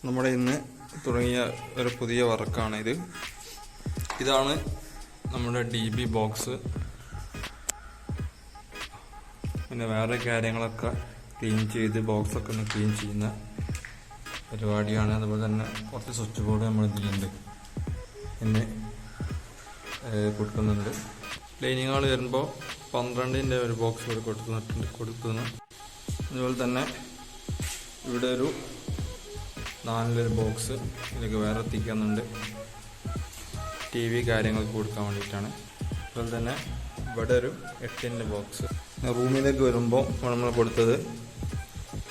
നമ്മുടെ ഇന്ന് തുടങ്ങിയ ഒരു പുതിയ വർക്കാണ് ഇത്. ഇതാണ് നമ്മുടെ DB ബോക്സ്. പിന്നെ വേറെ കാര്യങ്ങളൊക്കെ ക്ലീൻ ചെയ്ത് ബോക്സൊക്കെ ഒന്ന് ക്ലീൻ ചെയ്യുന്ന പരിപാടിയാണ്. അതുപോലെ തന്നെ കുറച്ച് സ്വിച്ച് ബോർഡ് നമ്മൾ ചെയ്യുന്നുണ്ട്, പിന്നെ കൊടുക്കുന്നുണ്ട്. ലൈനിങ്ങുകൾ വരുമ്പോൾ 12-ൻ്റെ ഒരു ബോക്സ് ഇവിടെ കൊടുക്കുന്നു. അതുപോലെ തന്നെ ഇവിടെ ഒരു 4-ൻ്റെ ബോക്സ് ഇതിലേക്ക് വേറെ എത്തിക്കുന്നുണ്ട്, TV കാര്യങ്ങൾക്ക് കൊടുക്കാൻ വേണ്ടിയിട്ടാണ്. അതുപോലെ തന്നെ ഇവിടെ ഒരു 8-ൻ്റെ ബോക്സ്. റൂമിലേക്ക് വരുമ്പോൾ നമ്മൾ കൊടുത്തത്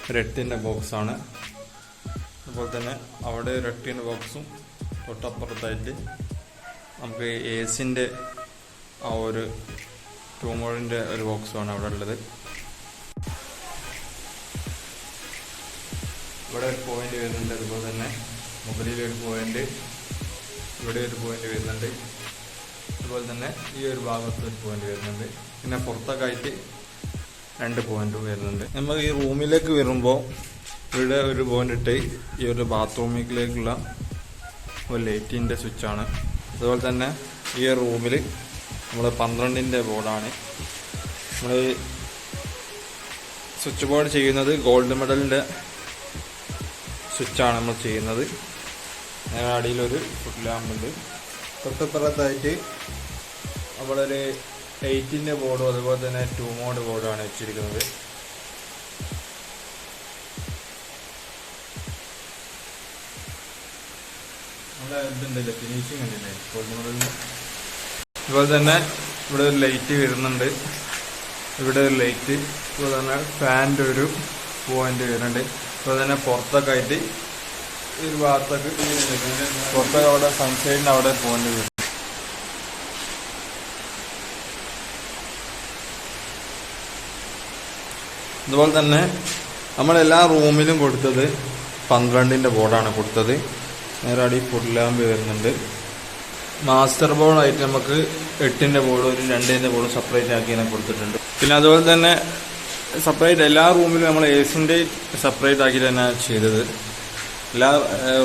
ഒരു 8-ൻ്റെ ബോക്സാണ്. അതുപോലെ തന്നെ അവിടെ ഒരു 8-ൻ്റെ ബോക്സും തൊട്ടപ്പുറത്തായിട്ട് നമുക്ക് AC-ൻ്റെ ആ ഒരു 2 മോഡിൻ്റെ ഒരു ബോക്സുമാണ് അവിടെ ഉള്ളത്. ഇവിടെ ഒരു പോയിന്റ് വരുന്നുണ്ട്. അതുപോലെ തന്നെ മുകളിൽ ഒരു പോയിന്റ്, ഇവിടെ ഒരു പോയിന്റ് വരുന്നുണ്ട്. അതുപോലെ തന്നെ ഈ ഒരു ഭാഗത്ത് ഒരു പോയിന്റ് വരുന്നുണ്ട്. പിന്നെ പുറത്തൊക്കെ ആയിട്ട് 2 പോയിന്റും വരുന്നുണ്ട്. നമ്മൾ ഈ റൂമിലേക്ക് വരുമ്പോൾ ഇവിടെ ഒരു പോയിന്റ് ഇട്ട് ഈ ഒരു ബാത്റൂമിലേക്കുള്ള ഒരു ലൈറ്റിൻ്റെ സ്വിച്ചാണ്. അതുപോലെ തന്നെ ഈ റൂമിൽ നമ്മൾ 12-ൻ്റെ ബോർഡാണ്. നമ്മൾ സ്വിച്ച് ബോർഡ് ചെയ്യുന്നത് ഗോൾഡ് മെഡലിൻ്റെ സ്വിച്ചാണ് നമ്മൾ ചെയ്യുന്നത്. അതിന് അടിയിലൊരു ഫുഡ് ലാമ്പുണ്ട്. തൊട്ടപ്പുറത്തായിട്ട് അവിടെ ഒരു 8-ൻ്റെ ബോർഡും അതുപോലെ തന്നെ 2 മോഡ് ബോർഡാണ് വെച്ചിരിക്കുന്നത്. നമ്മുടെ ഇതുണ്ടല്ലേ, ഫിനിഷിങ് ഉണ്ടല്ലേ ഗോൾഡ് മെഡലിന്. അതുപോലെ തന്നെ ഇവിടെ ഒരു ലൈറ്റ് വരുന്നുണ്ട്, ഇവിടെ ഒരു ലൈറ്റ്. അതുപോലെ തന്നെ ഫാനിൻ്റെ ഒരു പോയിന്റ് വരുന്നുണ്ട്. അതുപോലെ തന്നെ പുറത്തൊക്കെ ആയിട്ട് ഒരു ഭാഗത്തൊക്കെ പുറത്തൊക്കെ അവിടെ സൺസൈഡിന് അവിടെ പോയിന്റ് വരും. അതുപോലെ തന്നെ നമ്മളെല്ലാ റൂമിലും കൊടുത്തത് 12-ൻ്റെ ബോർഡാണ് കൊടുത്തത്. നേരെ അടി ഫുഡ് ലാമ്പ് വരുന്നുണ്ട്. മാസ്റ്റർ ബോർഡായിട്ട് നമുക്ക് 8-ൻ്റെ ബോർഡും ഒരു 2-ൻ്റെ ബോർഡും സെപ്പറേറ്റ് ആക്കി തന്നെ കൊടുത്തിട്ടുണ്ട്. പിന്നെ അതുപോലെ തന്നെ സെപ്പറേറ്റ് എല്ലാ റൂമിലും നമ്മൾ AC-ൻ്റെ സെപ്പറേറ്റ് ആക്കി തന്നെ ചെയ്തത്. എല്ലാ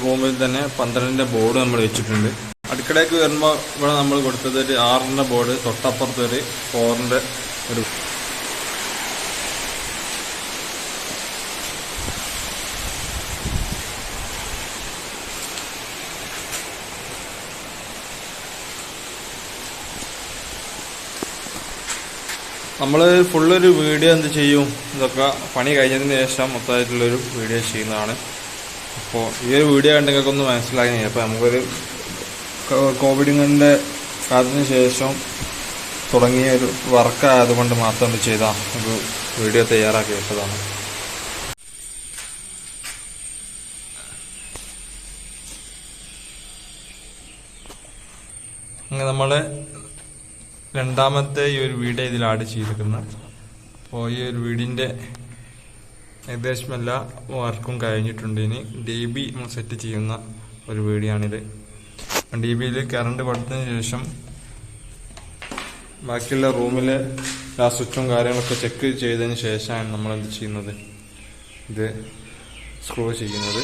റൂമിലും തന്നെ 12-ൻ്റെ ബോർഡ് നമ്മൾ വെച്ചിട്ടുണ്ട്. അടുക്കളയ്ക്ക് വരുമ്പോൾ ഇവിടെ നമ്മൾ കൊടുത്തത് ഒരു 6-ൻ്റെ ബോർഡ്, തൊട്ടപ്പുറത്ത് ഒരു 4-ൻ്റെ ഒരു. നമ്മൾ ഫുള്ളൊരു വീഡിയോ എന്ത് ചെയ്യും, ഇതൊക്കെ പണി കഴിഞ്ഞതിന് ശേഷം മൊത്തമായിട്ടുള്ളൊരു വീഡിയോ ചെയ്യുന്നതാണ്. അപ്പോൾ ഈ ഒരു വീഡിയോ കണ്ടെങ്കിൽ ഒന്ന് മനസ്സിലാക്കി. അപ്പോൾ നമുക്കൊരു കോവിഡിൻ്റെ കാലത്തിന് ശേഷം തുടങ്ങിയ ഒരു വർക്കായതുകൊണ്ട് മാത്രം ചെയ്ത ഒരു വീഡിയോ തയ്യാറാക്കി വെച്ചതാണ്. അങ്ങനെ നമ്മൾ രണ്ടാമത്തെ ഈ ഒരു വീഡിയോ ഇതിൽ ആഡ് ചെയ്തിരിക്കുന്നത്. അപ്പോൾ ഈ ഒരു വീടിൻ്റെ ഏകദേശം എല്ലാ വർക്കും കഴിഞ്ഞിട്ടുണ്ട്. ഇനി DB നമ്മൾ സെറ്റ് ചെയ്യുന്ന ഒരു വീഡിയോ ആണിത്. DBയിൽ കറണ്ട് കൊടുത്തതിന് ശേഷം ബാക്കിയുള്ള റൂമിലെ ആ സ്വിച്ചും കാര്യങ്ങളൊക്കെ ചെക്ക് ചെയ്തതിന് ശേഷമാണ് നമ്മൾ എന്ത് ചെയ്യുന്നത്, ഇത് സ്ക്രൂ ചെയ്യുന്നത്.